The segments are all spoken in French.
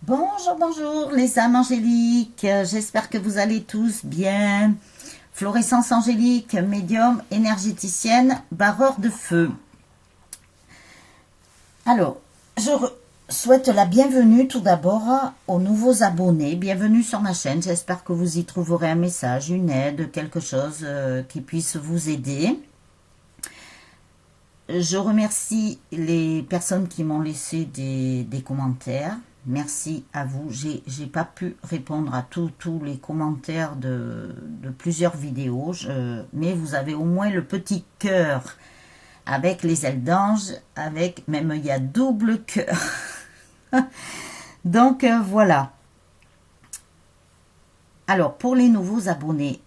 Bonjour, bonjour les âmes angéliques, j'espère que vous allez tous bien. Florescence angélique, médium, énergéticienne, barreur de feu. Alors, souhaite la bienvenue tout d'abord aux nouveaux abonnés. Bienvenue sur ma chaîne, j'espère que vous y trouverez un message, une aide, quelque chose qui puisse vous aider. Je remercie les personnes qui m'ont laissé des commentaires. Merci à vous. J'ai pas pu répondre à tous les commentaires de plusieurs vidéos, mais vous avez au moins le petit cœur avec les ailes d'ange, avec même il y a double cœur. Donc voilà. Alors pour les nouveaux abonnés,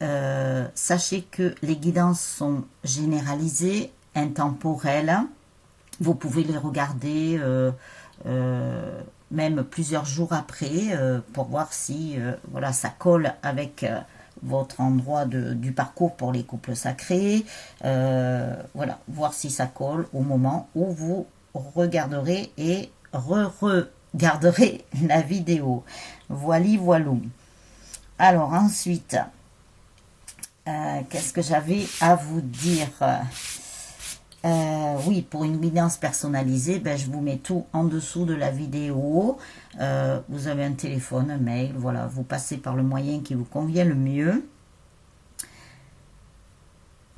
sachez que les guidances sont généralisées, intemporelles. Vous pouvez les regarder même plusieurs jours après pour voir si voilà, ça colle avec votre endroit du parcours pour les couples sacrés. Voilà, voir si ça colle au moment où vous regarderez et re-regarderez la vidéo. Voilou. Alors ensuite, qu'est-ce que j'avais à vous dire? Oui, pour une guidance personnalisée, ben, je vous mets tout en dessous de la vidéo. Vous avez un téléphone, un mail, voilà, vous passez par le moyen qui vous convient le mieux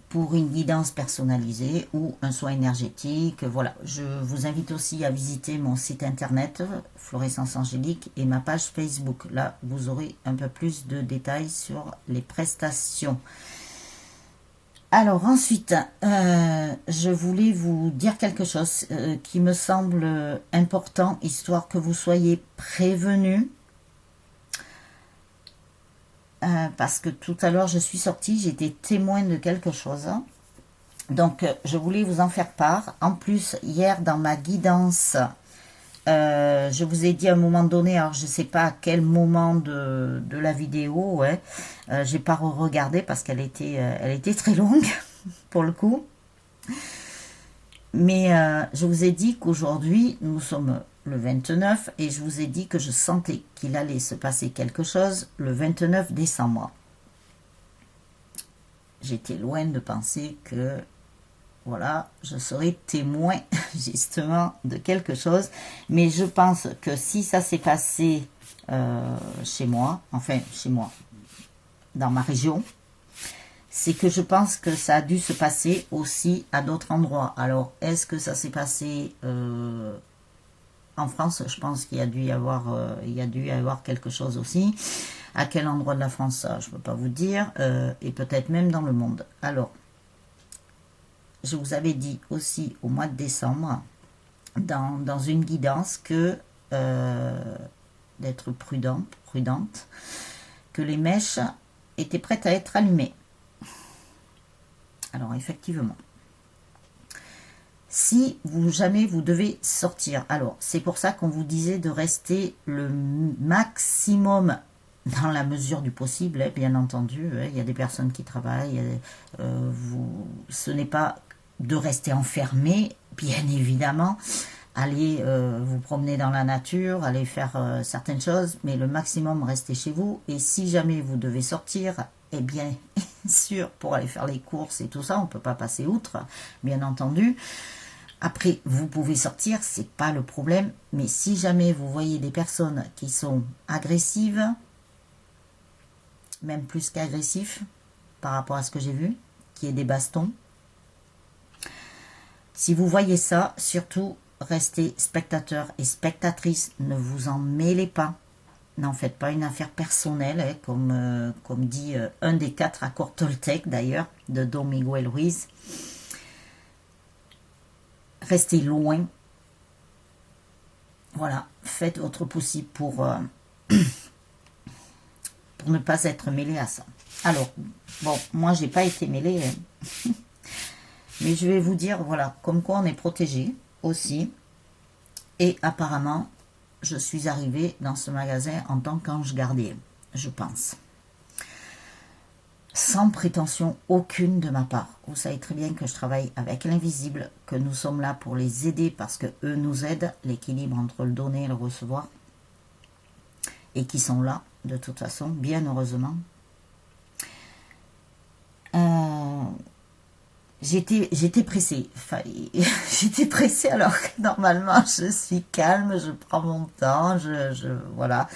pour une guidance personnalisée ou un soin énergétique. Voilà, je vous invite aussi à visiter mon site internet Florescence Angélique et ma page Facebook. Là, vous aurez un peu plus de détails sur les prestations. Alors ensuite, je voulais vous dire quelque chose qui me semble important, histoire que vous soyez prévenus. Parce que tout à l'heure, je suis sortie, j'étais témoin de quelque chose. Donc, je voulais vous en faire part. En plus, hier, dans ma guidance, je vous ai dit à un moment donné, alors je ne sais pas à quel moment de la vidéo, ouais, j'ai pas regardé parce qu'elle était très longue pour le coup. Mais je vous ai dit qu'aujourd'hui, nous sommes le 29 et je vous ai dit que je sentais qu'il allait se passer quelque chose le 29 décembre. J'étais loin de penser que voilà, je serai témoin justement de quelque chose. Mais je pense que si ça s'est passé chez moi, dans ma région, c'est que je pense que ça a dû se passer aussi à d'autres endroits. Alors, est-ce que ça s'est passé en France? Je pense qu'il y a dû y avoir quelque chose aussi. À quel endroit de la France, ça, je ne peux pas vous dire. Et peut-être même dans le monde. Alors, je vous avais dit aussi au mois de décembre, dans une guidance, que d'être prudente, que les mèches étaient prêtes à être allumées. Alors effectivement, si jamais vous devez sortir, alors c'est pour ça qu'on vous disait de rester le maximum dans la mesure du possible, hein, bien entendu. Hein, il y a des personnes qui travaillent, ce n'est pas de rester enfermé, bien évidemment. Allez vous promener dans la nature, allez faire certaines choses, mais le maximum, restez chez vous. Et si jamais vous devez sortir, eh bien sûr, pour aller faire les courses et tout ça, on ne peut pas passer outre, bien entendu. Après, vous pouvez sortir, c'est pas le problème, mais si jamais vous voyez des personnes qui sont agressives, même plus qu'agressifs par rapport à ce que j'ai vu, qui est des bastons, si vous voyez ça, surtout restez spectateur et spectatrice, ne vous en mêlez pas. N'en faites pas une affaire personnelle, hein, comme dit un des 4 accords Toltec d'ailleurs, de Don Miguel Ruiz. Restez loin. Voilà, faites votre possible pour ne pas être mêlé à ça. Alors, bon, moi j'ai pas été mêlée, hein. Mais je vais vous dire, voilà, comme quoi on est protégé aussi. Et apparemment, je suis arrivée dans ce magasin en tant qu'ange gardien, je pense. Sans prétention aucune de ma part. Vous savez très bien que je travaille avec l'invisible, que nous sommes là pour les aider parce que eux nous aident, l'équilibre entre le donner et le recevoir. et qui sont là, de toute façon, bien heureusement. J'étais pressée. J'étais pressée alors que normalement je suis calme, je prends mon temps, voilà.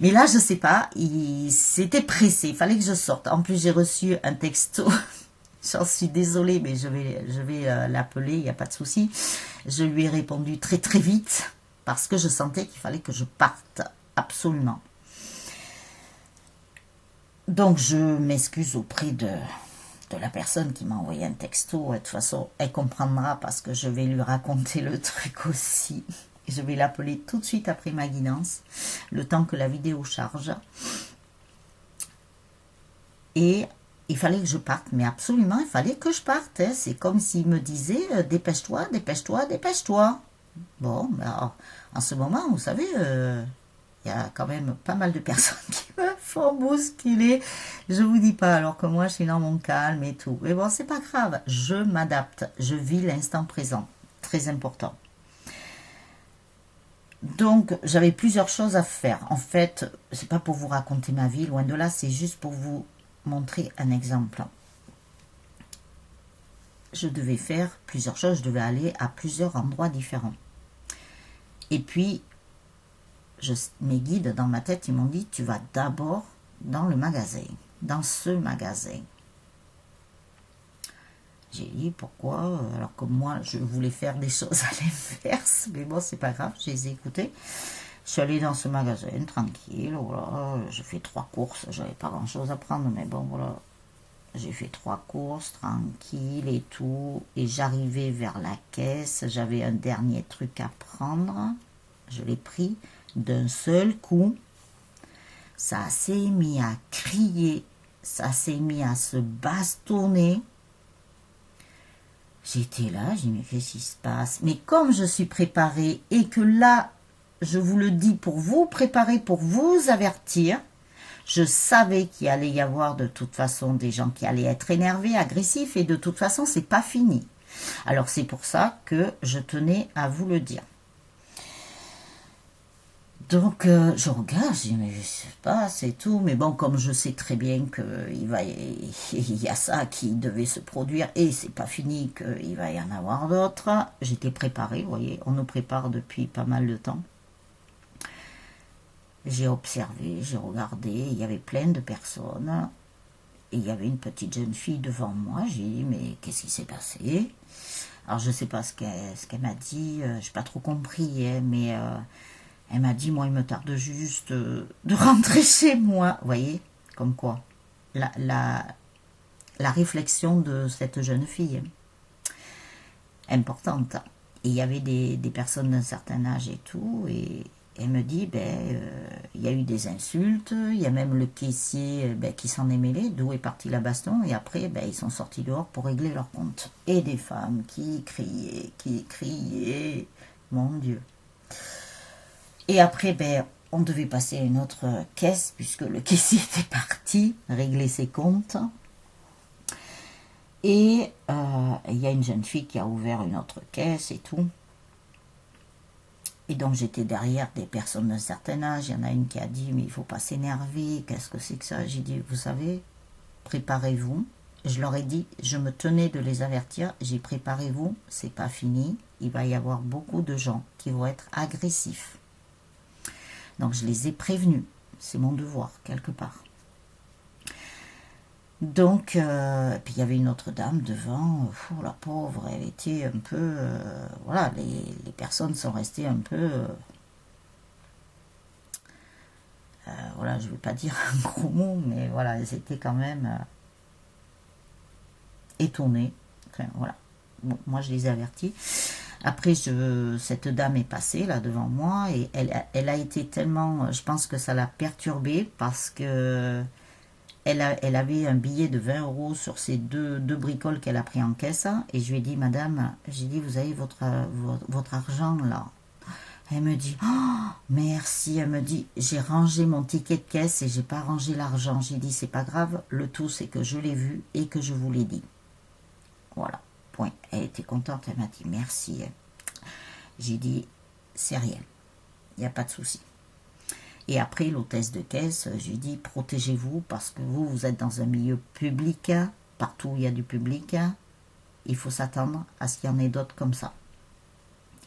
Mais là, je sais pas, c'était pressé, il fallait que je sorte. En plus, j'ai reçu un texto. J'en suis désolée, mais je vais l'appeler, il n'y a pas de souci. Je lui ai répondu très très vite parce que je sentais qu'il fallait que je parte absolument. Donc, je m'excuse auprès de la personne qui m'a envoyé un texto. De toute façon, elle comprendra parce que je vais lui raconter le truc aussi. Je vais l'appeler tout de suite après ma guidance, le temps que la vidéo charge. Et il fallait que je parte, mais absolument, il fallait que je parte. Hein. C'est comme s'il me disait dépêche-toi, dépêche-toi, dépêche-toi. Bon, alors, en ce moment, vous savez, il y a quand même pas mal de personnes qui me font bousculer. Je vous dis pas, alors que moi, je suis dans mon calme et tout. Mais bon, c'est pas grave, je m'adapte, je vis l'instant présent. Très important. Donc, j'avais plusieurs choses à faire. En fait, c'est pas pour vous raconter ma vie, loin de là, c'est juste pour vous montrer un exemple. Je devais faire plusieurs choses, je devais aller à plusieurs endroits différents. Et puis, mes guides dans ma tête, ils m'ont dit, tu vas d'abord dans le magasin, dans ce magasin. J'ai dit, pourquoi? Alors que moi, je voulais faire des choses à l'inverse, mais bon, c'est pas grave, je les ai écoutées. Je suis allée dans ce magasin, tranquille, voilà, j'ai fait 3 courses, j'avais pas grand chose à prendre, mais bon, voilà. J'ai fait 3 courses, tranquille et tout, et j'arrivais vers la caisse, j'avais un dernier truc à prendre, je l'ai pris d'un seul coup, ça s'est mis à crier, ça s'est mis à se bastonner. J'étais là, j'ai dit mais qu'est-ce qui se passe? Mais comme je suis préparée et que là, je vous le dis pour vous préparer, pour vous avertir, je savais qu'il allait y avoir de toute façon des gens qui allaient être énervés, agressifs, et de toute façon, c'est pas fini. Alors c'est pour ça que je tenais à vous le dire. Donc je regarde, je dis mais je sais pas, c'est tout. Mais bon, comme je sais très bien qu'il y a ça qui devait se produire et c'est pas fini, qu'il va y en avoir d'autres, j'étais préparée, vous voyez, on nous prépare depuis pas mal de temps. J'ai observé, j'ai regardé, il y avait plein de personnes. Et il y avait une petite jeune fille devant moi. J'ai dit, mais qu'est-ce qui s'est passé? Alors, je ne sais pas ce qu'elle m'a dit. Je n'ai pas trop compris, hein, mais elle m'a dit, moi, il me tarde juste de rentrer chez moi. Vous voyez, comme quoi. La réflexion de cette jeune fille, importante. Et il y avait des personnes d'un certain âge et tout, et elle me dit, il y a eu des insultes, il y a même le caissier qui s'en est mêlé, d'où est parti la baston, et après, ils sont sortis dehors pour régler leur compte. Et des femmes qui criaient, mon Dieu. Et après, on devait passer à une autre caisse, puisque le caissier était parti régler ses comptes. Et il y a une jeune fille qui a ouvert une autre caisse et tout. Et donc j'étais derrière des personnes d'un certain âge. Il y en a une qui a dit, mais il ne faut pas s'énerver, qu'est-ce que c'est que ça? J'ai dit, vous savez, préparez-vous. Je leur ai dit, je me tenais de les avertir, j'ai dit, préparez-vous, c'est pas fini. Il va y avoir beaucoup de gens qui vont être agressifs. Donc je les ai prévenus, c'est mon devoir, quelque part. Donc, puis il y avait une autre dame devant, la pauvre, elle était un peu, voilà, les personnes sont restées un peu, voilà, je ne vais pas dire un gros mot, mais voilà, elles étaient quand même étonnées, enfin, voilà, bon, moi je les ai avertis. Après, cette dame est passée là devant moi, et elle a été tellement, je pense que ça l'a perturbée, parce que elle avait un billet de 20 € sur ces deux bricoles qu'elle a pris en caisse. Et je lui ai dit, madame, j'ai dit, vous avez votre argent là. Elle me dit, oh, merci. Elle me dit, j'ai rangé mon ticket de caisse et j'ai pas rangé l'argent. J'ai dit, c'est pas grave. Le tout, c'est que je l'ai vu et que je vous l'ai dit. Voilà, point. Elle était contente. Elle m'a dit, merci. J'ai dit, c'est rien. Il n'y a pas de souci. Et après, l'hôtesse de caisse, je lui dis, protégez-vous parce que vous, vous êtes dans un milieu public. Partout où il y a du public, il faut s'attendre à ce qu'il y en ait d'autres comme ça,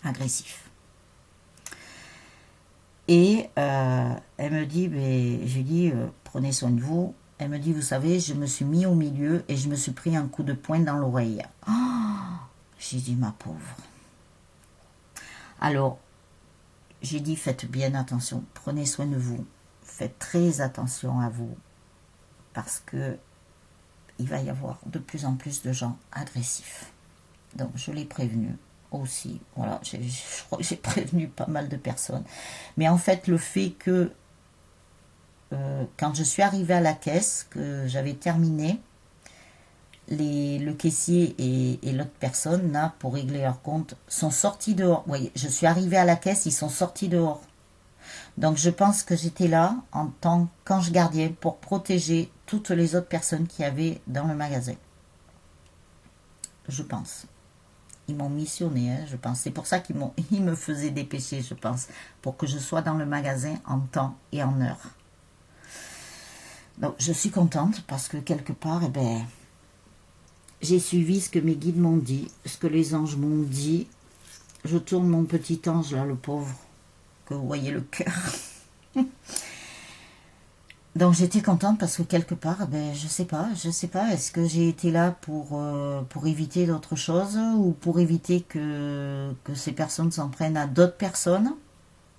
agressifs. Et elle me dit, ben, je lui dis, prenez soin de vous. Elle me dit, vous savez, je me suis mis au milieu et je me suis pris un coup de poing dans l'oreille. Oh, j'ai dit, ma pauvre. Alors, j'ai dit, faites bien attention, prenez soin de vous, faites très attention à vous, parce que il va y avoir de plus en plus de gens agressifs. Donc, je l'ai prévenu aussi. Voilà, je crois que j'ai prévenu pas mal de personnes. Mais en fait, le fait que quand je suis arrivée à la caisse, que j'avais terminé, le caissier et l'autre personne, là, pour régler leur compte, sont sortis dehors. Vous voyez, je suis arrivée à la caisse, ils sont sortis dehors. Donc, je pense que j'étais là en tant qu'ange gardien pour protéger toutes les autres personnes qui avaient dans le magasin. Je pense. Ils m'ont missionné, hein, je pense. C'est pour ça ils me faisaient dépêcher, je pense, pour que je sois dans le magasin en temps et en heure. Donc, je suis contente parce que quelque part, eh ben, j'ai suivi ce que mes guides m'ont dit, ce que les anges m'ont dit. Je tourne mon petit ange, là, le pauvre, que vous voyez le cœur. Donc j'étais contente parce que quelque part, ben, je sais pas, est-ce que j'ai été là pour éviter d'autres choses ou pour éviter que ces personnes s'en prennent à d'autres personnes.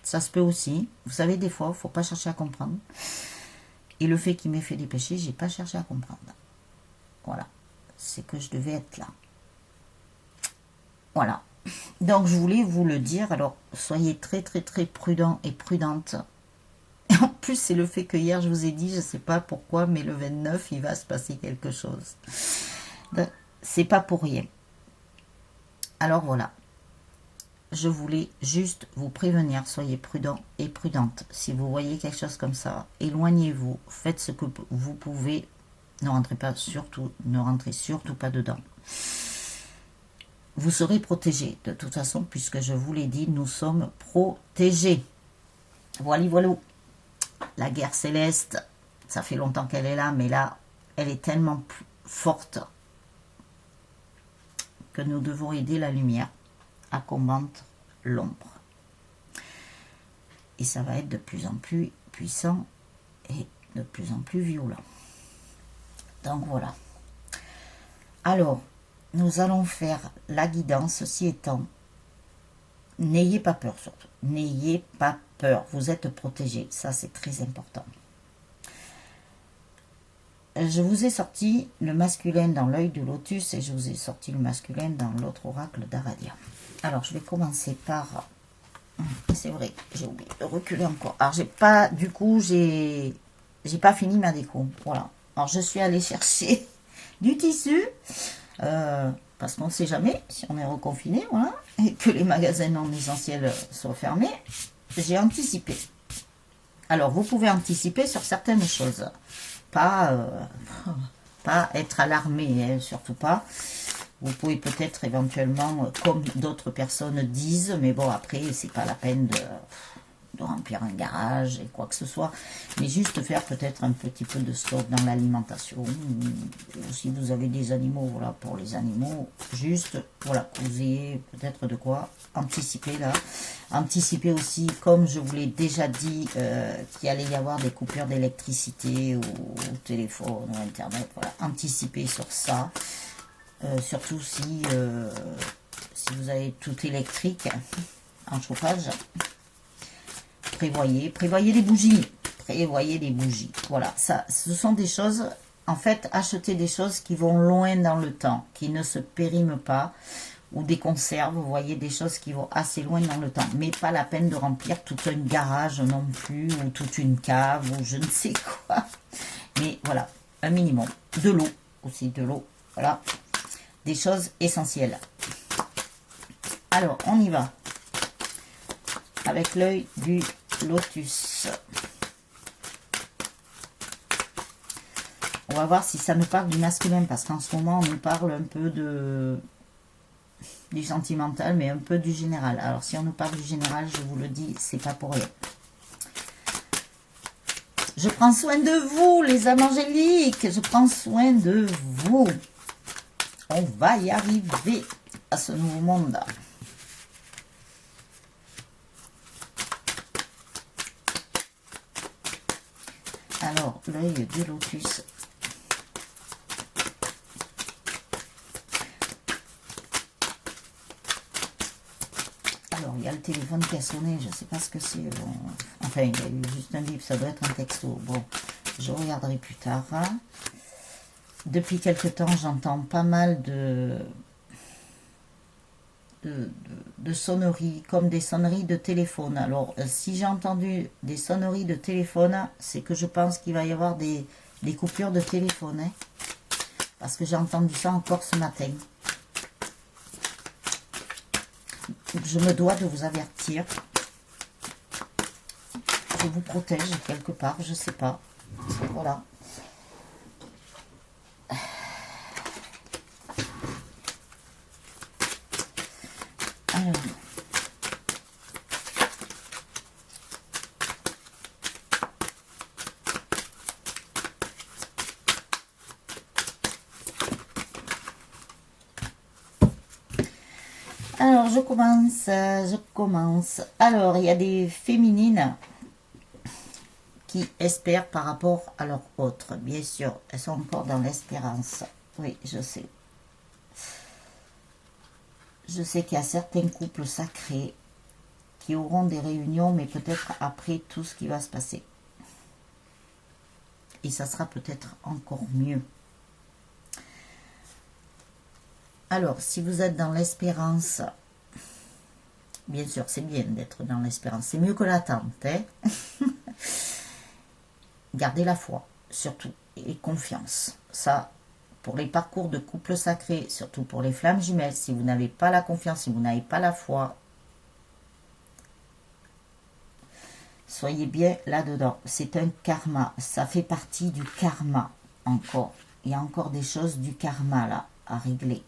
Ça se peut aussi. Vous savez, des fois, il ne faut pas chercher à comprendre. Et le fait qu'il m'ait fait des péchés, j'ai pas cherché à comprendre. Voilà. C'est que je devais être là. Voilà. Donc je voulais vous le dire. Alors, soyez très très très prudents et prudentes. Et en plus, c'est le fait que hier, je vous ai dit, je ne sais pas pourquoi, mais le 29, il va se passer quelque chose. C'est pas pour rien. Alors voilà. Je voulais juste vous prévenir, soyez prudents et prudentes. Si vous voyez quelque chose comme ça, éloignez-vous, faites ce que vous pouvez. Ne rentrez surtout pas dedans. Vous serez protégés. De toute façon, puisque je vous l'ai dit, nous sommes protégés. Voilà, voilà. La guerre céleste, ça fait longtemps qu'elle est là, mais là, elle est tellement plus forte que nous devons aider la lumière à combattre l'ombre. Et ça va être de plus en plus puissant et de plus en plus violent. Donc voilà. Alors, nous allons faire la guidance. Ceci étant, n'ayez pas peur surtout. N'ayez pas peur. Vous êtes protégés. Ça, c'est très important. Je vous ai sorti le masculin dans l'œil de lotus et je vous ai sorti le masculin dans l'autre oracle d'Aradia. Alors, je vais commencer par... C'est vrai, j'ai oublié de reculer encore. Alors, j'ai pas fini ma déco. Voilà. Alors, je suis allée chercher du tissu. Parce qu'on ne sait jamais si on est reconfiné, voilà, et que les magasins non essentiels soient fermés. J'ai anticipé. Alors, vous pouvez anticiper sur certaines choses. Pas être alarmé, hein, surtout pas. Vous pouvez peut-être éventuellement, comme d'autres personnes disent, mais bon, après, c'est pas la peine de remplir un garage et quoi que ce soit, mais juste faire peut-être un petit peu de stock dans l'alimentation, ou si vous avez des animaux, voilà, pour les animaux, juste, voilà, que vous ayez peut-être de quoi anticiper là. Anticiper aussi, comme je vous l'ai déjà dit, qu'il allait y avoir des coupures d'électricité ou téléphone ou internet, voilà, anticiper sur ça, surtout si vous avez tout électrique en chauffage. Prévoyez des bougies. Prévoyez des bougies. Voilà, ça, ce sont des choses, en fait, achetez des choses qui vont loin dans le temps, qui ne se périment pas, ou des conserves, vous voyez, des choses qui vont assez loin dans le temps. Mais pas la peine de remplir tout un garage non plus, ou toute une cave, ou je ne sais quoi. Mais voilà, un minimum. De l'eau, aussi de l'eau. Voilà, des choses essentielles. Alors, on y va. Avec l'œil du lotus. On va voir si ça nous parle du masculin, parce qu'en ce moment, on nous parle un peu du sentimental, mais un peu du général. Alors, si on nous parle du général, je vous le dis, c'est pas pour rien. Je prends soin de vous, les âmes angéliques. Je prends soin de vous. On va y arriver à ce nouveau monde. Alors, l'œil du lotus. Alors, il y a le téléphone qui a sonné, je ne sais pas ce que c'est. Bon. Enfin, il y a eu juste un livre, ça doit être un texto. Bon, je regarderai plus tard. Depuis quelque temps, j'entends pas mal de sonneries, comme des sonneries de téléphone. Alors, si j'ai entendu des sonneries de téléphone, c'est que je pense qu'il va y avoir des coupures de téléphone. Hein, parce que j'ai entendu ça encore ce matin. Je me dois de vous avertir. Je vous protège quelque part, je sais pas. Voilà. Alors, je commence. Alors, il y a des féminines qui espèrent par rapport à leur autre. Bien sûr, elles sont encore dans l'espérance. Oui, je sais. Je sais qu'il y a certains couples sacrés qui auront des réunions, mais peut-être après tout ce qui va se passer. Et ça sera peut-être encore mieux. Alors, si vous êtes dans l'espérance, bien sûr, c'est bien d'être dans l'espérance. C'est mieux que l'attente. Hein. Gardez la foi, surtout, et confiance. Ça, pour les parcours de couple sacré, surtout pour les flammes jumelles, si vous n'avez pas la confiance, si vous n'avez pas la foi, soyez bien là-dedans. C'est un karma. Ça fait partie du karma encore. Il y a encore des choses du karma là à régler.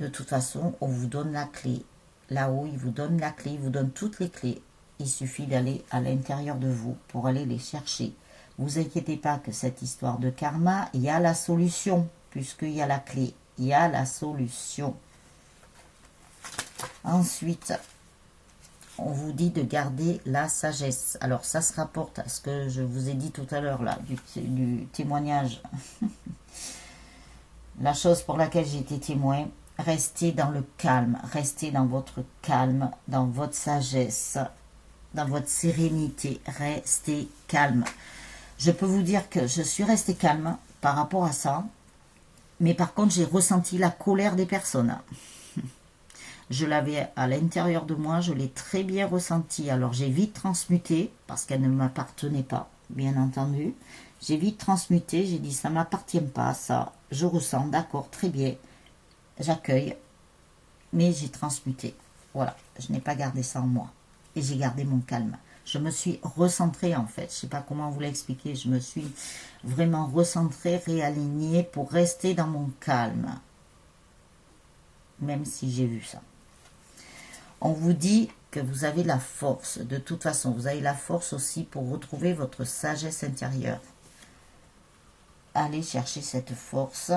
De toute façon, on vous donne la clé. Là-haut, il vous donne la clé, il vous donne toutes les clés. Il suffit d'aller à l'intérieur de vous pour aller les chercher. Vous inquiétez pas que cette histoire de karma, il y a la solution, puisqu'il y a la clé. Il y a la solution. Ensuite, on vous dit de garder la sagesse. Alors, ça se rapporte à ce que je vous ai dit tout à l'heure, là, du témoignage. La chose pour laquelle j'ai été témoin. Restez dans le calme, restez dans votre calme, dans votre sagesse, dans votre sérénité. Restez calme. Je peux vous dire que je suis restée calme par rapport à ça, mais par contre, j'ai ressenti la colère des personnes. Je l'avais à l'intérieur de moi, je l'ai très bien ressenti. Alors, j'ai vite transmuté, parce qu'elle ne m'appartenait pas, bien entendu. J'ai vite transmuté, j'ai dit, ça ne m'appartient pas, ça. Je ressens, d'accord, très bien. J'accueille, mais j'ai transmuté. Voilà, je n'ai pas gardé ça en moi. Et j'ai gardé mon calme. Je me suis recentrée en fait. Je ne sais pas comment vous l'expliquer. Je me suis vraiment recentrée, réalignée pour rester dans mon calme. Même si j'ai vu ça. On vous dit que vous avez la force. De toute façon, vous avez la force aussi pour retrouver votre sagesse intérieure. Allez chercher cette force.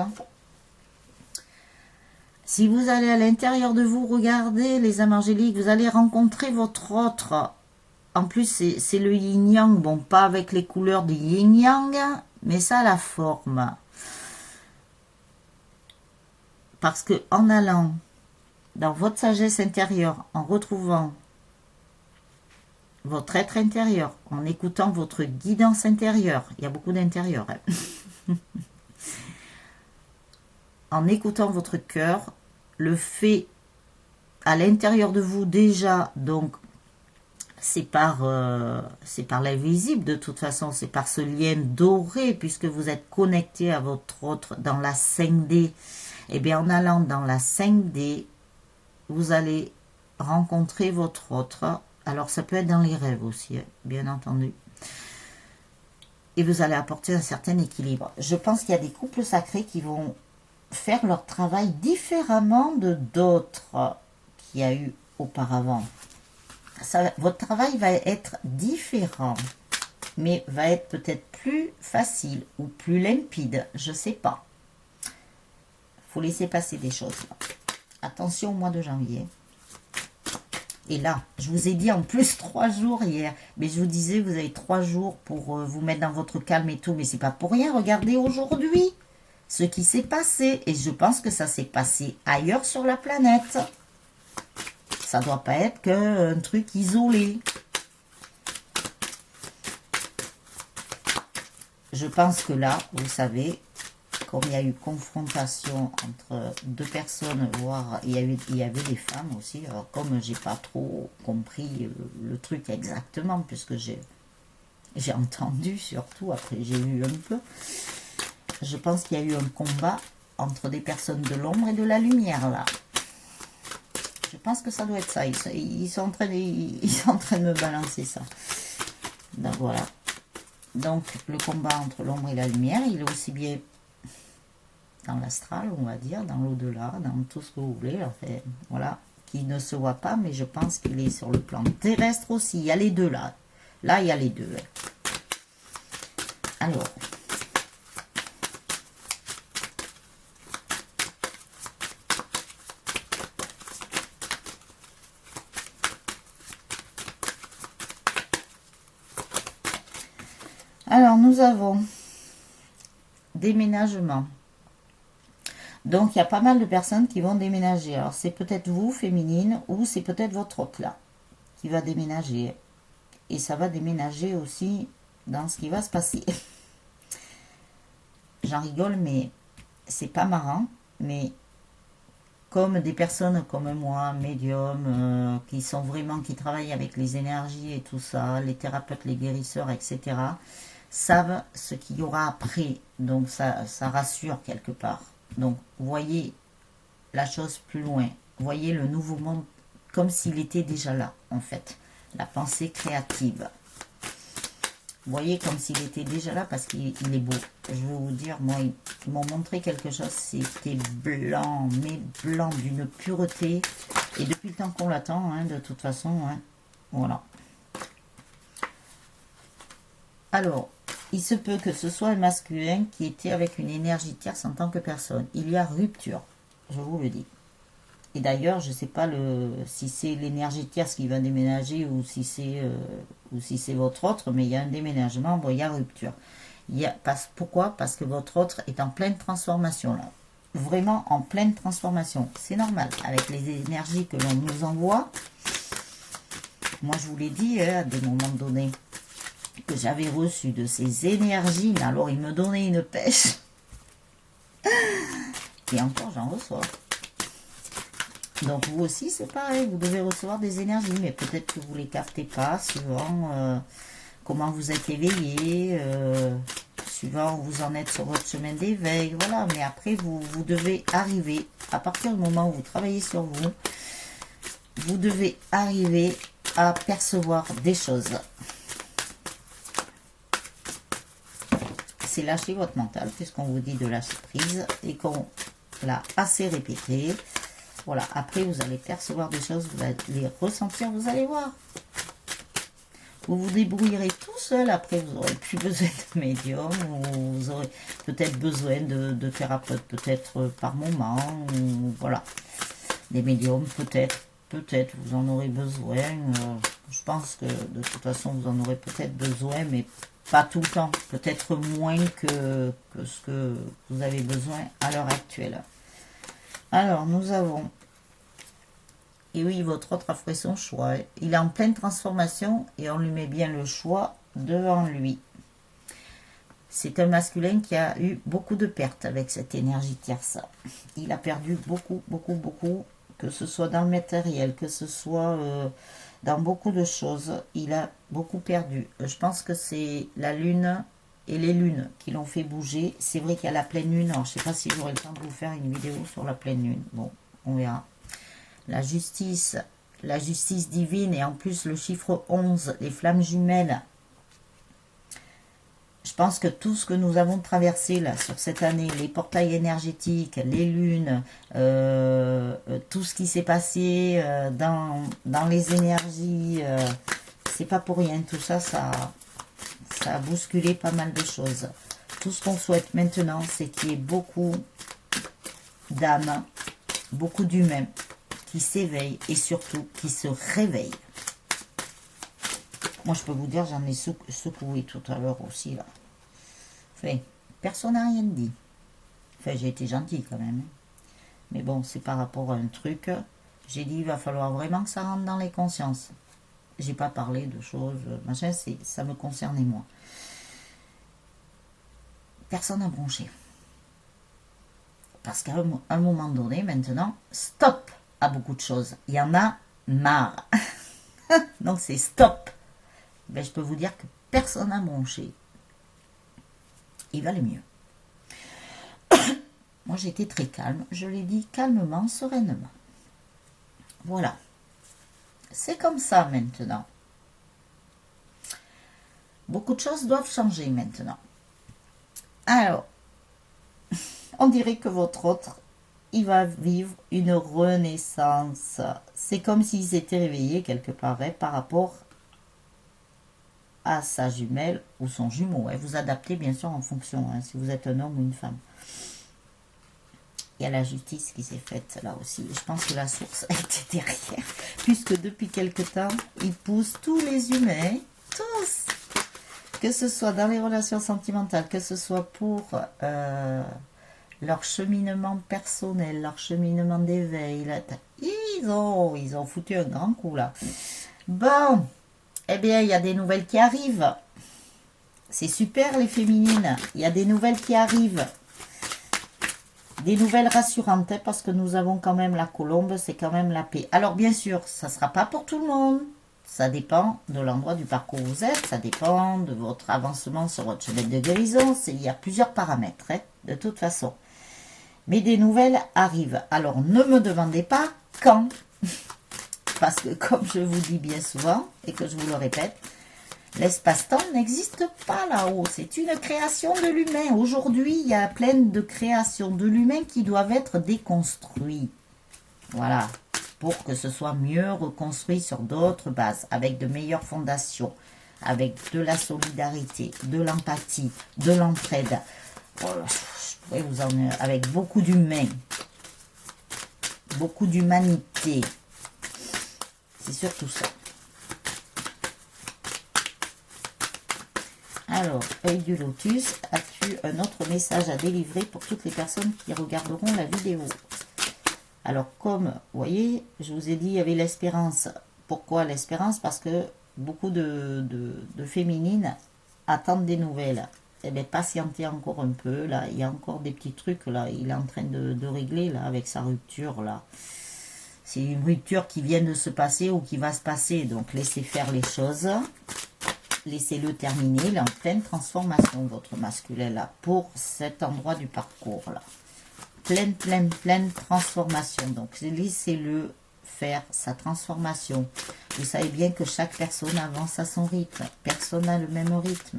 Si vous allez à l'intérieur de vous, regardez les âmes angéliques, vous allez rencontrer votre autre. En plus, c'est le yin-yang. Bon, pas avec les couleurs du yin-yang, mais ça a la forme. Parce que en allant dans votre sagesse intérieure, en retrouvant votre être intérieur, en écoutant votre guidance intérieure, il y a beaucoup d'intérieur, hein. En écoutant votre cœur, le fait à l'intérieur de vous déjà, donc c'est par l'invisible de toute façon, c'est par ce lien doré, puisque vous êtes connecté à votre autre dans la 5D. Et bien en allant dans la 5D, vous allez rencontrer votre autre. Alors ça peut être dans les rêves aussi, bien entendu. Et vous allez apporter un certain équilibre. Je pense qu'il y a des couples sacrés qui vont faire leur travail différemment de d'autres qu'il y a eu auparavant. Votre travail va être différent. mais va être peut-être plus facile ou plus limpide, je sais pas. Faut laisser passer des choses. Là. Attention au mois de janvier. Et là, je vous ai dit en plus 3 jours hier, mais je vous disais, vous avez 3 jours pour vous mettre dans votre calme et tout, mais c'est pas pour rien. Regardez aujourd'hui ce qui s'est passé, et je pense que ça s'est passé ailleurs sur la planète. Ça doit pas être qu'un truc isolé. Je pense que là, vous savez, comme il y a eu confrontation entre 2 personnes, voire il y avait des femmes aussi, alors comme j'ai pas trop compris le truc exactement, puisque j'ai entendu surtout, après j'ai vu un peu, je pense qu'il y a eu un combat entre des personnes de l'ombre et de la lumière là. Je pense que ça doit être ça, ils sont en train de me balancer ça. Donc voilà. Donc le combat entre l'ombre et la lumière, il est aussi bien dans l'astral, on va dire, dans l'au-delà, dans tout ce que vous voulez, en fait, voilà, qui ne se voit pas, mais je pense qu'il est sur le plan terrestre aussi. Il y a les deux là. Là, il y a les deux. Alors, nous avons déménagement. Donc, il y a pas mal de personnes qui vont déménager. Alors, c'est peut-être vous, féminine, ou c'est peut-être votre hôte, là, qui va déménager. Et ça va déménager aussi dans ce qui va se passer. J'en rigole, mais c'est pas marrant. Mais comme des personnes comme moi, médium, qui travaillent avec les énergies et tout ça, les thérapeutes, les guérisseurs, etc., savent ce qu'il y aura après. Donc, ça rassure quelque part. Donc, voyez la chose plus loin. Voyez le nouveau monde comme s'il était déjà là, en fait. La pensée créative. Voyez comme s'il était déjà là parce qu'il est beau. Je vais vous dire, moi, ils m'ont montré quelque chose. C'était blanc, mais blanc d'une pureté. Et depuis le temps qu'on l'attend, hein, de toute façon, hein, voilà. Alors, il se peut que ce soit un masculin qui était avec une énergie tierce en tant que personne. Il y a rupture, je vous le dis. Et d'ailleurs, je ne sais pas si c'est l'énergie tierce qui va déménager ou si c'est votre autre, mais il y a un déménagement, bon, il y a rupture. Pourquoi? Parce que votre autre est en pleine transformation là. Vraiment en pleine transformation. C'est normal, avec les énergies que l'on nous envoie. Moi, je vous l'ai dit, hein, à des moments donnés, que j'avais reçu de ces énergies, alors il me donnait une pêche. Et encore, j'en reçois. Donc vous aussi, c'est pareil, vous devez recevoir des énergies, mais peut-être que vous ne les captez pas, suivant comment vous êtes éveillé, suivant où vous en êtes sur votre chemin d'éveil, voilà. Mais après, vous devez arriver, à partir du moment où vous travaillez sur vous, vous devez arriver à percevoir des choses. C'est lâcher votre mental, puisqu'on vous dit de lâcher prise, et qu'on l'a assez répété. Voilà, après vous allez percevoir des choses, vous allez les ressentir, vous allez voir. Vous vous débrouillerez tout seul, après vous n'aurez plus besoin de médium, ou vous aurez peut-être besoin de thérapeute, peut-être par moment, ou voilà. Des médiums, peut-être vous en aurez besoin. Je pense que de toute façon vous en aurez peut-être besoin, mais pas tout le temps, peut-être moins que ce que vous avez besoin à l'heure actuelle. Alors, nous avons... Et oui, votre autre a fait son choix. Il est en pleine transformation et on lui met bien le choix devant lui. C'est un masculin qui a eu beaucoup de pertes avec cette énergie tierce. Il a perdu beaucoup, beaucoup, beaucoup, que ce soit dans le matériel, que ce soit dans beaucoup de choses. Il a beaucoup perdu. Je pense que c'est la lune... et les lunes qui l'ont fait bouger. C'est vrai qu'il y a la pleine lune. Alors, je ne sais pas si j'aurai le temps de vous faire une vidéo sur la pleine lune. Bon, on verra. La justice divine et en plus le chiffre 11, les flammes jumelles. Je pense que tout ce que nous avons traversé là sur cette année, les portails énergétiques, les lunes, tout ce qui s'est passé dans les énergies, c'est pas pour rien. Tout ça, ça a bousculé pas mal de choses. Tout ce qu'on souhaite maintenant, c'est qu'il y ait beaucoup d'âmes, beaucoup d'humains qui s'éveillent et surtout qui se réveillent. Moi, je peux vous dire, j'en ai secoué tout à l'heure aussi, là. Enfin, personne n'a rien dit. Enfin, j'ai été gentille quand même. Mais bon, c'est par rapport à un truc. J'ai dit, il va falloir vraiment que ça rentre dans les consciences. J'ai pas parlé de choses, machin, ça me concernait moi. Personne n'a bronché. Parce qu'à un moment donné, maintenant, stop à beaucoup de choses. Il y en a marre. Donc c'est stop. Ben, je peux vous dire que personne n'a bronché. Il valait mieux. Moi, j'étais très calme. Je l'ai dit calmement, sereinement. Voilà. C'est comme ça maintenant. Beaucoup de choses doivent changer maintenant. Alors, on dirait que votre autre, il va vivre une renaissance. C'est comme s'il s'était réveillé quelque part par rapport à sa jumelle ou son jumeau. Vous adaptez bien sûr en fonction, si vous êtes un homme ou une femme. Il y a la justice qui s'est faite là aussi. Je pense que la source a été derrière. Puisque depuis quelque temps, il pousse tous les humains, tous, que ce soit dans les relations sentimentales, que ce soit pour leur cheminement personnel, leur cheminement d'éveil. Ils ont foutu un grand coup là. Bon, eh bien, il y a des nouvelles qui arrivent. C'est super les féminines. Il y a des nouvelles qui arrivent. Des nouvelles rassurantes, parce que nous avons quand même la colombe, c'est quand même la paix. Alors bien sûr, ça ne sera pas pour tout le monde. Ça dépend de l'endroit du parcours où vous êtes, ça dépend de votre avancement sur votre chemin de guérison. Il y a plusieurs paramètres, de toute façon. Mais des nouvelles arrivent. Alors ne me demandez pas quand. Parce que comme je vous dis bien souvent, et que je vous le répète, l'espace-temps n'existe pas là-haut. C'est une création de l'humain. Aujourd'hui, il y a plein de créations de l'humain qui doivent être déconstruites. Voilà. Pour que ce soit mieux reconstruit sur d'autres bases, avec de meilleures fondations, avec de la solidarité, de l'empathie, de l'entraide. Avec beaucoup d'humains, beaucoup d'humanité. C'est surtout ça. Alors, œil du lotus, as-tu un autre message à délivrer pour toutes les personnes qui regarderont la vidéo? Alors, comme vous voyez, je vous ai dit, il y avait l'espérance. Pourquoi l'espérance? Parce que beaucoup de féminines attendent des nouvelles. Eh bien, patientez encore un peu, là, il y a encore des petits trucs, là, il est en train de régler, là, avec sa rupture, là. C'est une rupture qui vient de se passer ou qui va se passer, donc laissez faire les choses. Laissez-le terminer, il est en pleine transformation, votre masculin, là, pour cet endroit du parcours, là. Pleine transformation. Donc, laissez-le faire sa transformation. Vous savez bien que chaque personne avance à son rythme. Personne n'a le même rythme.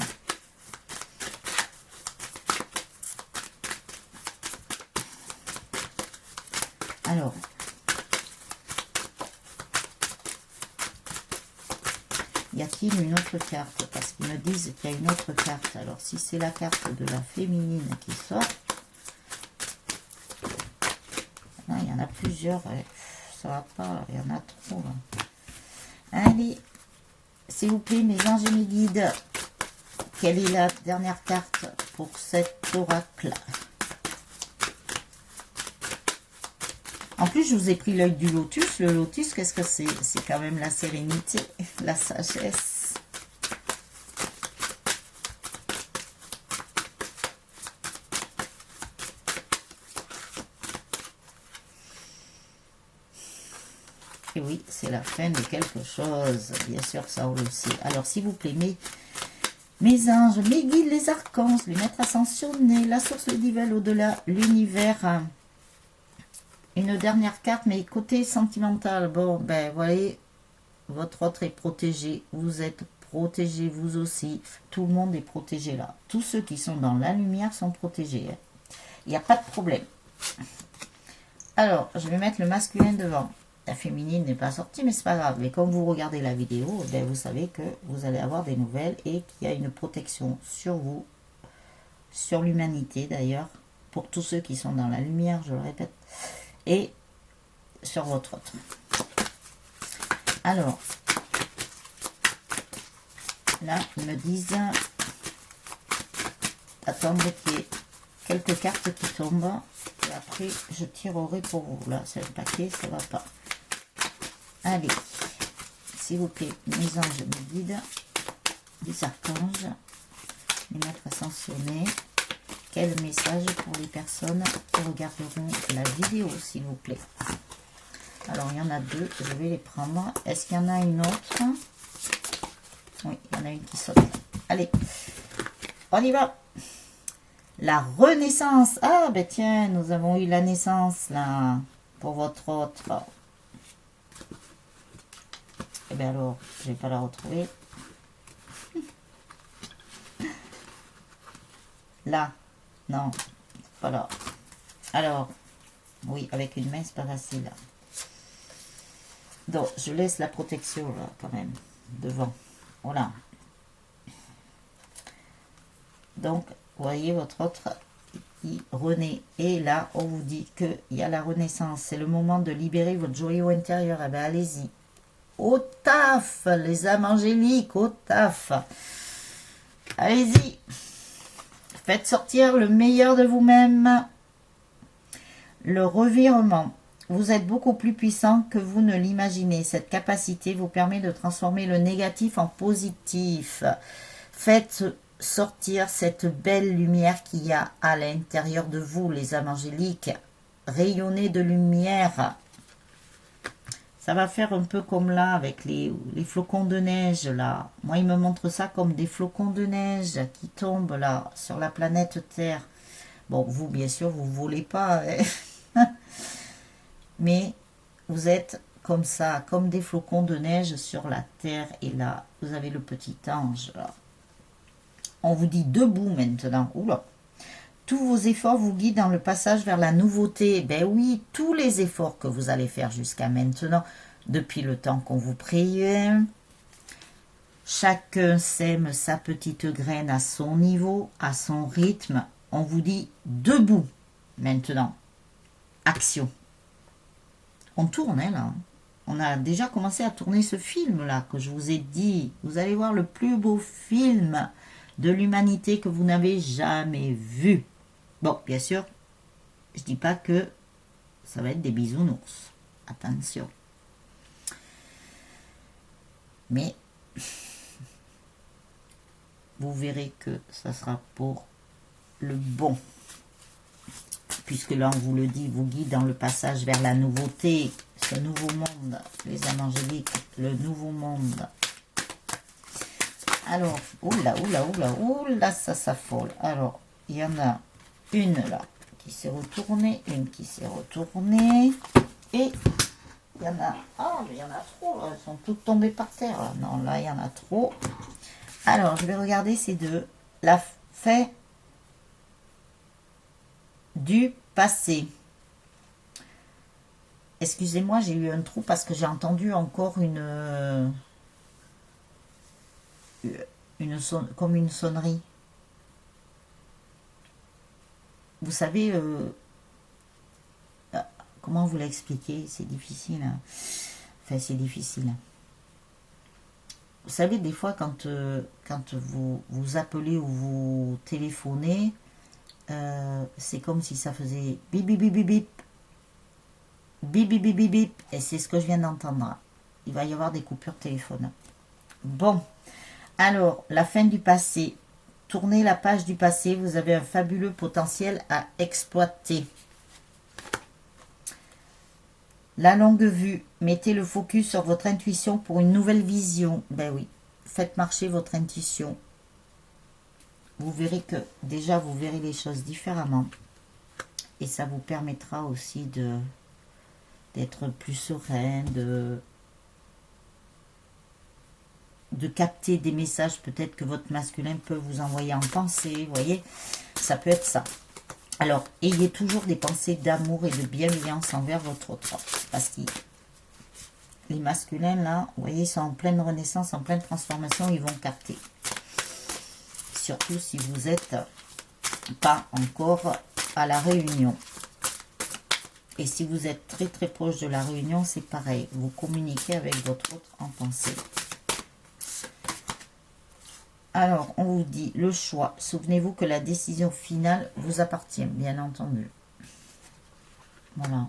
Alors, y a-t-il une autre carte? Parce qu'ils me disent qu'il y a une autre carte. Alors, si c'est la carte de la féminine qui sort, non, il y en a plusieurs. Ça va pas, il y en a trop. Là. Allez, s'il vous plaît, mes anges et mes guides, quelle est la dernière carte pour cet oracle? En plus, je vous ai pris l'œil du lotus. Le lotus, qu'est-ce que c'est? C'est quand même la sérénité, la sagesse. Et oui, c'est la fin de quelque chose. Bien sûr, ça, on le sait. Alors, s'il vous plaît, mes anges, mes guides, les archanges, les maîtres ascensionnés, la source divine au-delà, l'univers. Une dernière carte, mais côté sentimental. Bon, ben, vous voyez, votre autre est protégé. Vous êtes protégé, vous aussi. Tout le monde est protégé là. Tous ceux qui sont dans la lumière sont protégés. Il n'y a pas de problème. Alors, je vais mettre le masculin devant. la féminine n'est pas sortie, mais c'est pas grave. Mais comme vous regardez la vidéo, ben vous savez que vous allez avoir des nouvelles et qu'il y a une protection sur vous, sur l'humanité d'ailleurs, pour tous ceux qui sont dans la lumière, je le répète, et sur votre autre. Alors, là, ils me disent, attendez qu'il y ait quelques cartes qui tombent, et après, je tirerai pour vous. Là, c'est le paquet, ça va pas. Allez, s'il vous plaît, mes anges, mes guides, les archanges, les maîtres ascensionnés, quel message pour les personnes qui regarderont la vidéo, s'il vous plaît. Alors, il y en a deux, je vais les prendre. Est-ce qu'il y en a une autre? Oui, il y en a une qui saute. Allez, on y va. La renaissance. Ah, ben tiens, nous avons eu la naissance, là, pour votre autre. Eh bien alors, je vais pas la retrouver. Là, non, pas là. Alors, oui, avec une main, c'est pas facile. Donc, je laisse la protection, là, quand même, devant. Voilà. Donc, vous voyez, votre autre, il renaît. Et là, on vous dit qu'il y a la renaissance. C'est le moment de libérer votre joyau intérieur. Eh bien, allez-y. Au taf, les âmes angéliques, au taf. Allez-y. Faites sortir le meilleur de vous-même. Le revirement. Vous êtes beaucoup plus puissant que vous ne l'imaginez. Cette capacité vous permet de transformer le négatif en positif. Faites sortir cette belle lumière qu'il y a à l'intérieur de vous, les âmes angéliques. Rayonnez de lumière. Ça va faire un peu comme là, avec les flocons de neige, là. Moi, il me montre ça comme des flocons de neige qui tombent, là, sur la planète Terre. Bon, vous, bien sûr, vous ne volez pas, hein. Mais vous êtes comme ça, comme des flocons de neige sur la Terre. Et là, vous avez le petit ange, là. On vous dit debout maintenant. Oula. Tous vos efforts vous guident dans le passage vers la nouveauté. Ben oui, tous les efforts que vous allez faire jusqu'à maintenant, depuis le temps qu'on vous priait. Chacun sème sa petite graine à son niveau, à son rythme. On vous dit debout maintenant. Action. On tourne, hein, là. On a déjà commencé à tourner ce film-là que je vous ai dit. Vous allez voir le plus beau film de l'humanité que vous n'avez jamais vu. Bon, bien sûr, je dis pas que ça va être des bisounours. Attention. Mais vous verrez que ça sera pour le bon. Puisque là, on vous le dit, vous guide dans le passage vers la nouveauté, ce nouveau monde, les âmes angéliques, le nouveau monde. Alors, oula, ça s'affole. Alors, il y en a une là qui s'est retournée, une qui s'est retournée, et il y en a, mais il y en a trop, là. Elles sont toutes tombées par terre, là. Non, là, il y en a trop. Alors, je vais regarder ces deux. La fée du passé. Excusez-moi, j'ai eu un trou parce que j'ai entendu encore comme une sonnerie. Vous savez, comment vous l'expliquer? C'est difficile. Hein. Enfin, c'est difficile. Vous savez, des fois, quand vous appelez ou vous téléphonez, c'est comme si ça faisait bip bip bip bip bip bip bip bip bip bip, et c'est ce que je viens d'entendre. Il va y avoir des coupures de téléphone. Bon, alors la fin du passé. Tournez la page du passé, vous avez un fabuleux potentiel à exploiter. La longue vue, mettez le focus sur votre intuition pour une nouvelle vision. Ben oui, faites marcher votre intuition. Vous verrez que déjà vous verrez les choses différemment. Et ça vous permettra aussi d'être plus serein, de capter des messages peut-être que votre masculin peut vous envoyer en pensée. Vous voyez, ça peut être ça. Alors, ayez toujours des pensées d'amour et de bienveillance envers votre autre. Parce qu'il Les masculins, là, vous voyez, ils sont en pleine renaissance, en pleine transformation, ils vont capter. Surtout si vous n'êtes pas encore à la réunion. Et si vous êtes très très proche de la réunion, c'est pareil. Vous communiquez avec votre autre en pensée. Alors, on vous dit le choix. Souvenez-vous que la décision finale vous appartient, bien entendu. Voilà.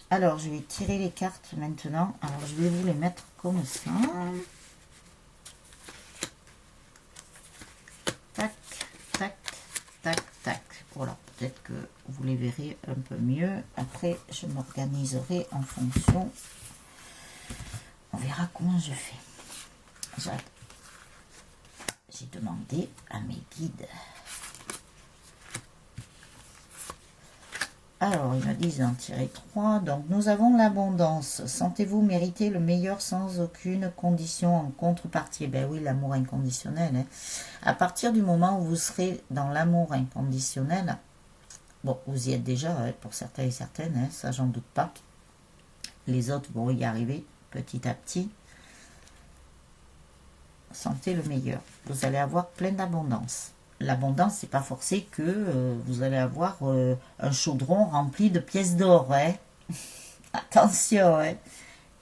Alors, je vais tirer les cartes maintenant. Alors, je vais vous les mettre comme ça. Tac, tac, tac, tac. Voilà, peut-être que vous les verrez un peu mieux. Après, je m'organiserai en fonction. On verra comment je fais. J'ai demandé à mes guides. Alors, ils me disent d'en tirer 3. Donc, nous avons l'abondance. Sentez-vous mériter le meilleur sans aucune condition en contrepartie? Ben oui, l'amour inconditionnel. Hein. À partir du moment où vous serez dans l'amour inconditionnel, bon, vous y êtes déjà, hein, pour certains et certaines, hein, ça, j'en doute pas. Les autres vont y arriver petit à petit. Sentez le meilleur. Vous allez avoir plein d'abondance. L'abondance, c'est pas forcé que vous allez avoir un chaudron rempli de pièces d'or. Hein. Attention, hein.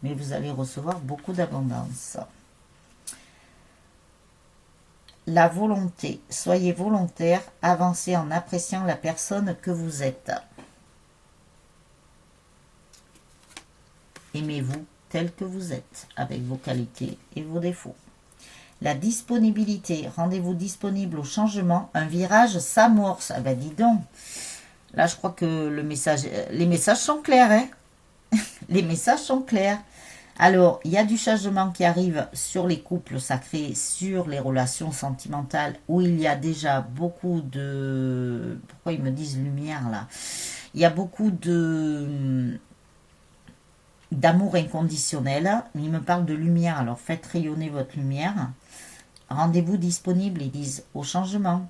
Mais vous allez recevoir beaucoup d'abondance. La volonté. Soyez volontaire, avancez en appréciant la personne que vous êtes. Aimez-vous tel que vous êtes, avec vos qualités et vos défauts. La disponibilité, rendez-vous disponible au changement, un virage s'amorce. Ah ben dis donc, là je crois que les messages sont clairs. Hein. Les messages sont clairs. Alors, il y a du changement qui arrive sur les couples sacrés, sur les relations sentimentales, où il y a déjà beaucoup de... Pourquoi ils me disent lumière là? Il y a beaucoup d'amour inconditionnel. Ils me parlent de lumière, alors faites rayonner votre lumière. Rendez-vous disponible, ils disent, au changement.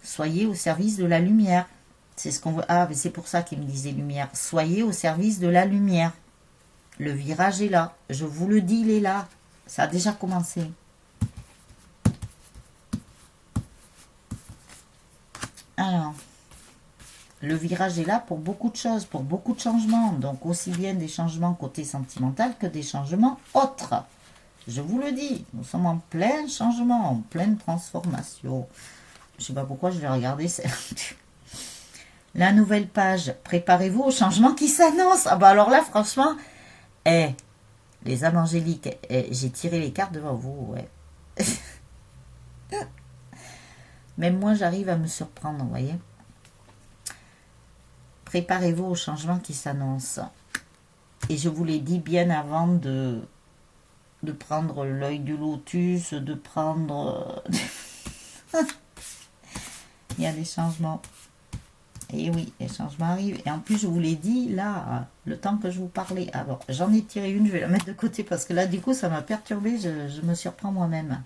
Soyez au service de la lumière. C'est ce qu'on veut. Ah, mais c'est pour ça qu'ils me disaient lumière. Soyez au service de la lumière. Le virage est là. Je vous le dis, il est là. Ça a déjà commencé. Alors, le virage est là pour beaucoup de choses, pour beaucoup de changements. Donc, aussi bien des changements côté sentimental que des changements autres. Je vous le dis, nous sommes en plein changement, en pleine transformation. Je ne sais pas pourquoi je vais regarder. La nouvelle page. Préparez-vous au changement qui s'annonce. Ah bah alors là, franchement, les âmes angéliques, j'ai tiré les cartes devant vous. Ouais. Même moi, j'arrive à me surprendre, vous voyez. Préparez-vous au changement qui s'annonce. Et je vous l'ai dit bien avant de prendre l'œil du lotus, de prendre... Il y a des changements. Et oui, les changements arrivent. Et en plus, je vous l'ai dit, là, le temps que je vous parlais. Alors, j'en ai tiré une, je vais la mettre de côté parce que là, du coup, ça m'a perturbée. Je me surprends moi-même.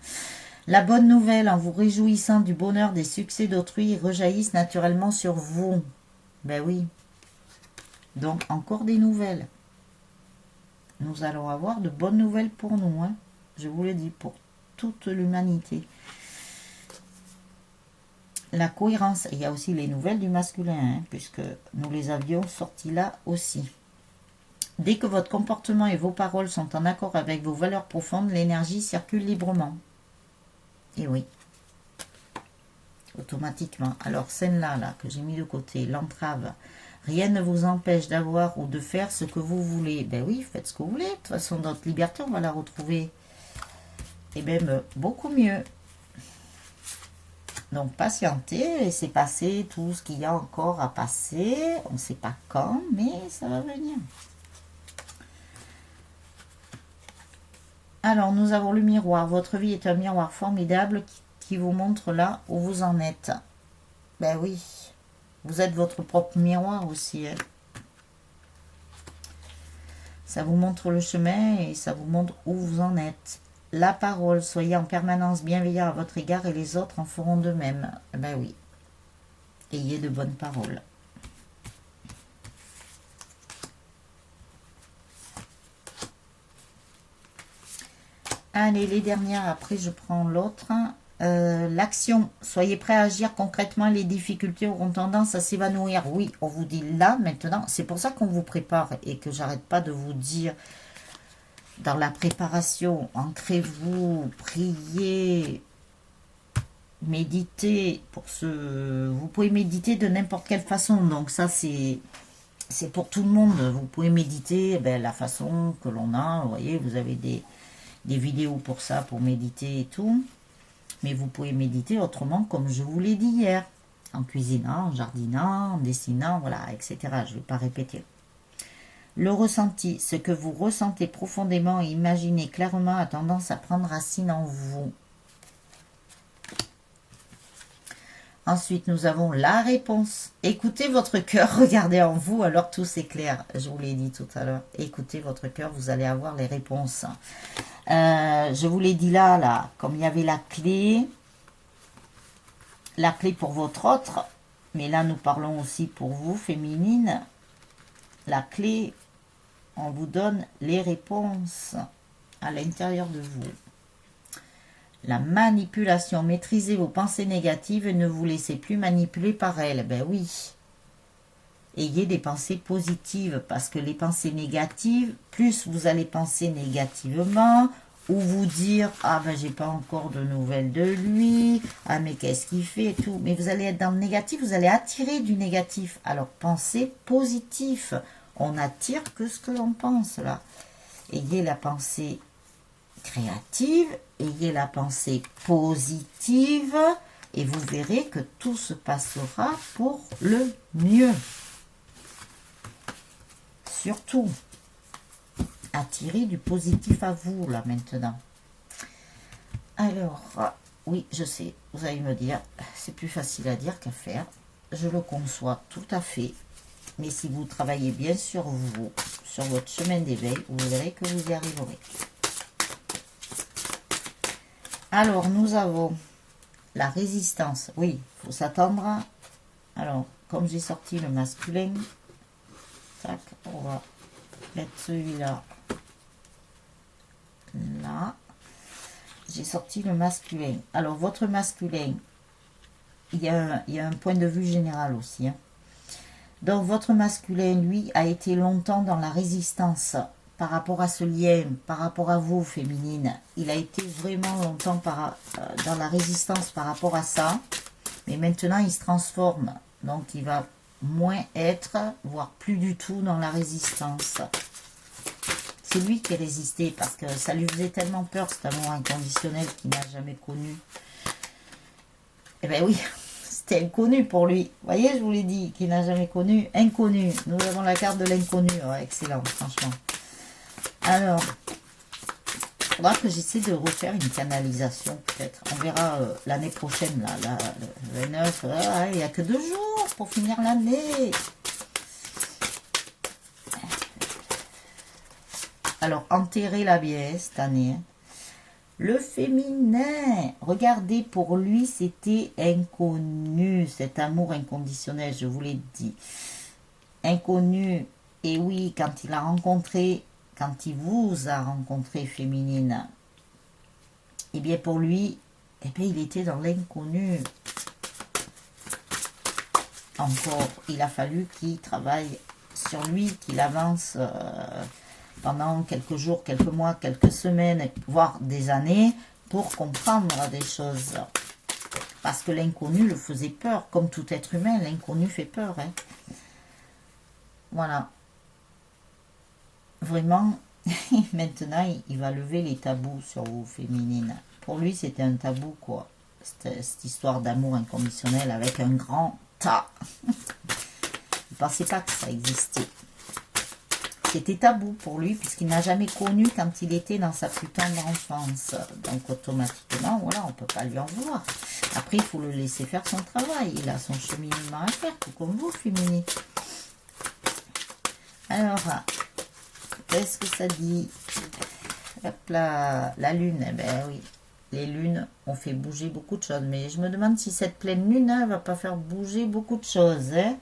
La bonne nouvelle, en vous réjouissant du bonheur des succès d'autrui, rejaillissent naturellement sur vous. Ben oui. Donc, encore des nouvelles. Nous allons avoir de bonnes nouvelles pour nous. Hein. Je vous le dis, pour toute l'humanité. La cohérence. Il y a aussi les nouvelles du masculin, hein, puisque nous les avions sortis là aussi. Dès que votre comportement et vos paroles sont en accord avec vos valeurs profondes, l'énergie circule librement. Et oui. Automatiquement. Alors, celle-là, là, que j'ai mis de côté, l'entrave. Rien ne vous empêche d'avoir ou de faire ce que vous voulez. Ben oui, faites ce que vous voulez. De toute façon, notre liberté, on va la retrouver. Et même beaucoup mieux. Donc, patientez, laissez passer tout ce qu'il y a encore à passer. On ne sait pas quand, mais ça va venir. Alors, nous avons le miroir. Votre vie est un miroir formidable qui vous montre là où vous en êtes. Ben oui. Vous êtes votre propre miroir aussi. Hein. Ça vous montre le chemin et ça vous montre où vous en êtes. La parole, soyez en permanence bienveillant à votre égard et les autres en feront de même. Ben oui. Ayez de bonnes paroles. Allez, les dernières, après je prends l'autre. L'action, soyez prêts à agir concrètement, les difficultés auront tendance à s'évanouir. Oui, on vous dit là, maintenant, c'est pour ça qu'on vous prépare et que j'arrête pas de vous dire dans la préparation, ancrez-vous, priez, méditez. Vous pouvez méditer de n'importe quelle façon, donc ça c'est pour tout le monde. Vous pouvez méditer la façon que l'on a, vous voyez, vous avez des vidéos pour ça, pour méditer et tout. Mais vous pouvez méditer autrement, comme je vous l'ai dit hier, en cuisinant, en jardinant, en dessinant, voilà, etc. Je ne vais pas répéter. Le ressenti, ce que vous ressentez profondément et imaginez clairement a tendance à prendre racine en vous. Ensuite, nous avons la réponse. Écoutez votre cœur, regardez en vous, alors tout s'éclaire. Je vous l'ai dit tout à l'heure. Écoutez votre cœur, vous allez avoir les réponses. Je vous l'ai dit là, comme il y avait la clé pour votre autre, mais là nous parlons aussi pour vous, féminine. La clé, on vous donne les réponses à l'intérieur de vous. La manipulation, maîtrisez vos pensées négatives et ne vous laissez plus manipuler par elles. Ben oui. Ayez des pensées positives parce que les pensées négatives, plus vous allez penser négativement ou vous dire « Ah ben j'ai pas encore de nouvelles de lui, ah mais qu'est-ce qu'il fait » et tout. Mais vous allez être dans le négatif, vous allez attirer du négatif. Alors pensez positif. On attire que ce que l'on pense là. Ayez la pensée créative, ayez la pensée positive et vous verrez que tout se passera pour le mieux. Surtout, attirez du positif à vous là maintenant. Alors, oui, je sais, vous allez me dire, c'est plus facile à dire qu'à faire. Je le conçois tout à fait. Mais si vous travaillez bien sur vous, sur votre chemin d'éveil, vous verrez que vous y arriverez. Alors, nous avons la résistance. Oui, il faut s'attendre. Alors, comme j'ai sorti le masculin, tac, on va mettre celui-là là. J'ai sorti le masculin. Alors, votre masculin, il y a un point de vue général aussi. Donc, votre masculin, lui, a été longtemps dans la résistance par rapport à ce lien, par rapport à vous, féminine. Il a été vraiment longtemps dans la résistance par rapport à ça. Mais maintenant, il se transforme. Donc, il va moins être, voire plus du tout dans la résistance. C'est lui qui résistait parce que ça lui faisait tellement peur, cet amour inconditionnel qu'il n'a jamais connu. Eh bien oui, c'était inconnu pour lui. Vous voyez, je vous l'ai dit, qu'il n'a jamais connu. Inconnu. Nous avons la carte de l'inconnu. Ouais, excellent, franchement. Alors, il faudra que j'essaie de refaire une canalisation, peut-être. On verra l'année prochaine, là, le 29. Il n'y a que 2 jours pour finir l'année. Alors, enterrez-la bien cette année. Le féminin, regardez, pour lui, c'était inconnu, cet amour inconditionnel, je vous l'ai dit. Inconnu, et oui, quand il vous a rencontré, féminine, eh bien, pour lui, eh bien, il était dans l'inconnu. Encore, il a fallu qu'il travaille sur lui, qu'il avance pendant quelques jours, quelques mois, quelques semaines, voire des années, pour comprendre des choses. Parce que l'inconnu le faisait peur. Comme tout être humain, l'inconnu fait peur. Hein. Voilà. Vraiment, maintenant, il va lever les tabous sur vous, féminines. Pour lui, c'était un tabou, quoi. Cette histoire d'amour inconditionnel avec un grand tas. Il ne pensait pas que ça existait. C'était tabou pour lui, puisqu'il n'a jamais connu quand il était dans sa putain d'enfance. Donc, automatiquement, voilà, on ne peut pas lui en vouloir. Après, il faut le laisser faire son travail. Il a son cheminement à faire, tout comme vous, féminine. Alors, qu'est-ce que ça dit? Hop là, la lune, eh ben oui. Les lunes ont fait bouger beaucoup de choses. Mais je me demande si cette pleine lune ne va pas faire bouger beaucoup de choses. Hein.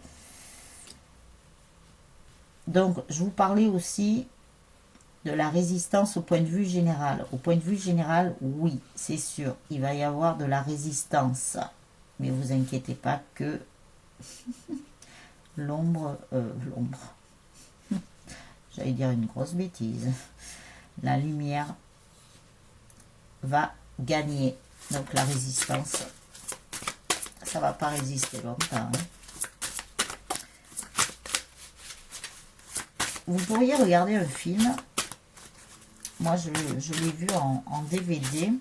Donc, je vous parlais aussi de la résistance au point de vue général. Au point de vue général, oui, c'est sûr, il va y avoir de la résistance. Mais vous inquiétez pas que l'ombre, j'allais dire une grosse bêtise, la lumière va gagner. Donc la résistance, ça va pas résister longtemps. Hein. Vous pourriez regarder un film. Moi, je l'ai vu en DVD.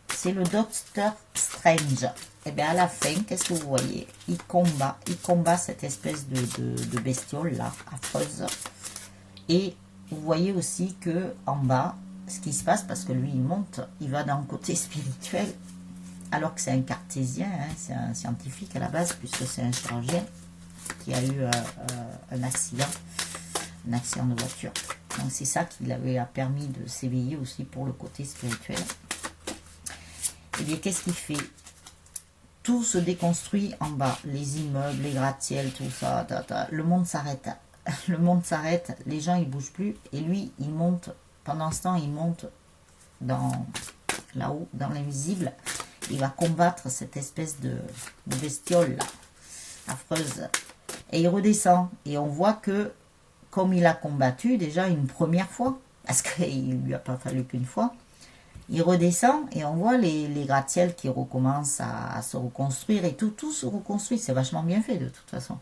C'est le Docteur Strange. Et bien, à la fin, qu'est-ce que vous voyez? Il combat cette espèce de bestiole, là, affreuse. Et vous voyez aussi que en bas, ce qui se passe, parce que lui, il monte, il va dans le côté spirituel, alors que c'est un cartésien, hein, c'est un scientifique à la base, puisque c'est un chirurgien qui a eu un accident de voiture. Donc c'est ça qui lui avait permis de s'éveiller aussi pour le côté spirituel. Et bien qu'est-ce qu'il fait? Tout se déconstruit en bas, les immeubles, les gratte-ciel, tout ça, le monde s'arrête. Le monde s'arrête, les gens ils bougent plus, et lui il monte, pendant ce temps il monte là-haut, dans l'invisible, il va combattre cette espèce de bestiole là, affreuse. Et il redescend, et on voit que, comme il a combattu déjà une première fois, parce qu'il ne lui a pas fallu qu'une fois, il redescend, et on voit les gratte-ciel qui recommencent à se reconstruire, et tout se reconstruit, c'est vachement bien fait de toute façon.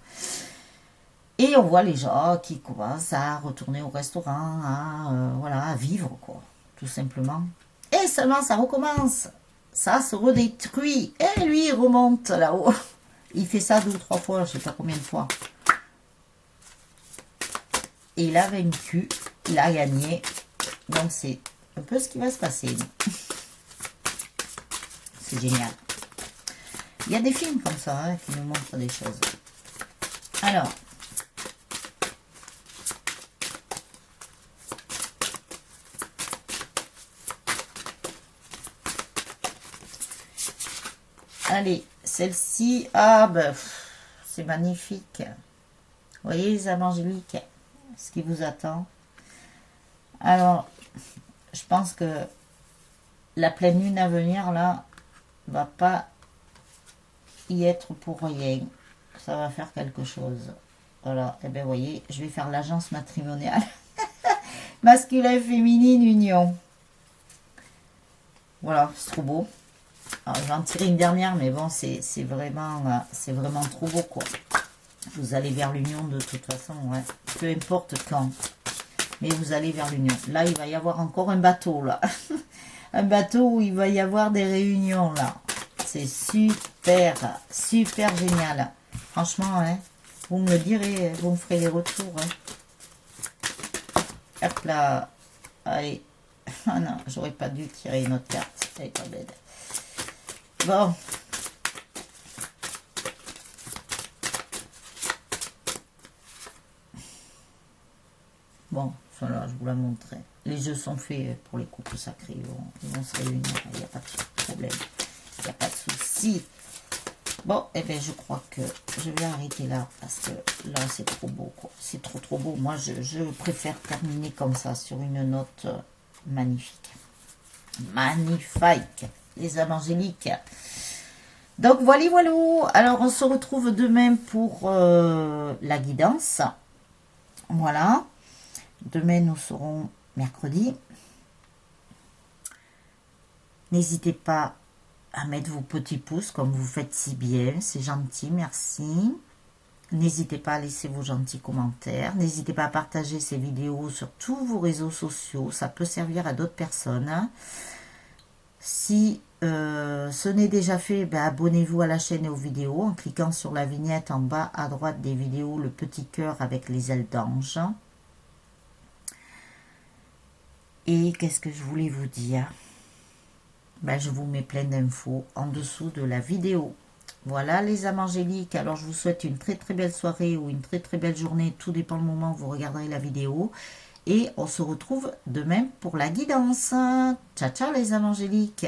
Et on voit les gens qui commencent à retourner au restaurant, à vivre, quoi, tout simplement. Et seulement ça recommence, ça se redétruit, et lui il remonte là-haut. Il fait ça 2 ou 3 fois, je ne sais pas combien de fois. Et il a vaincu, il a gagné. Donc c'est un peu ce qui va se passer. C'est génial. Il y a des films comme ça hein, qui nous montrent des choses. Alors. Allez, celle-ci, c'est magnifique. Vous voyez les âmes angéliques, ce qui vous attend. Alors, je pense que la pleine lune à venir, là, va pas y être pour rien. Ça va faire quelque chose. Voilà, et bien, vous voyez, je vais faire l'agence matrimoniale. Masculin, féminine, union. Voilà, c'est trop beau. Alors, je vais en tirer une dernière, mais bon, c'est vraiment trop beau, quoi. Vous allez vers l'union de toute façon, ouais. Peu importe quand. Mais vous allez vers l'union. Là, il va y avoir encore un bateau, là. Un bateau où il va y avoir des réunions, là. C'est super, super génial. Franchement, hein, vous me le direz, vous me ferez les retours. Hein. Hop là. Allez. Ah non, j'aurais pas dû tirer une autre carte. Elle est pas bête. Bon. Bon, voilà, je vous la montrerai. Les jeux sont faits pour les couples sacrés. Ils vont se réunir. Il n'y a pas de problème. Il n'y a pas de souci. Bon, eh bien, je crois que je vais arrêter là. Parce que là, c'est trop beau, quoi. C'est trop beau. Moi, je préfère terminer comme ça, sur une note magnifique. Magnifique. Les âmes angéliques. Donc, voilà. Alors, on se retrouve demain pour la guidance. Voilà. Demain, nous serons mercredi. N'hésitez pas à mettre vos petits pouces comme vous faites si bien. C'est gentil, merci. N'hésitez pas à laisser vos gentils commentaires. N'hésitez pas à partager ces vidéos sur tous vos réseaux sociaux. Ça peut servir à d'autres personnes. Si ce n'est déjà fait, ben, abonnez-vous à la chaîne et aux vidéos en cliquant sur la vignette en bas à droite des vidéos, le petit cœur avec les ailes d'ange. Et qu'est-ce que je voulais vous dire? Ben, je vous mets plein d'infos en dessous de la vidéo. Voilà les âmes angéliques. Alors je vous souhaite une très très belle soirée ou une très très belle journée. Tout dépend le moment où vous regarderez la vidéo. Et on se retrouve demain pour la guidance. Ciao ciao les âmes angéliques.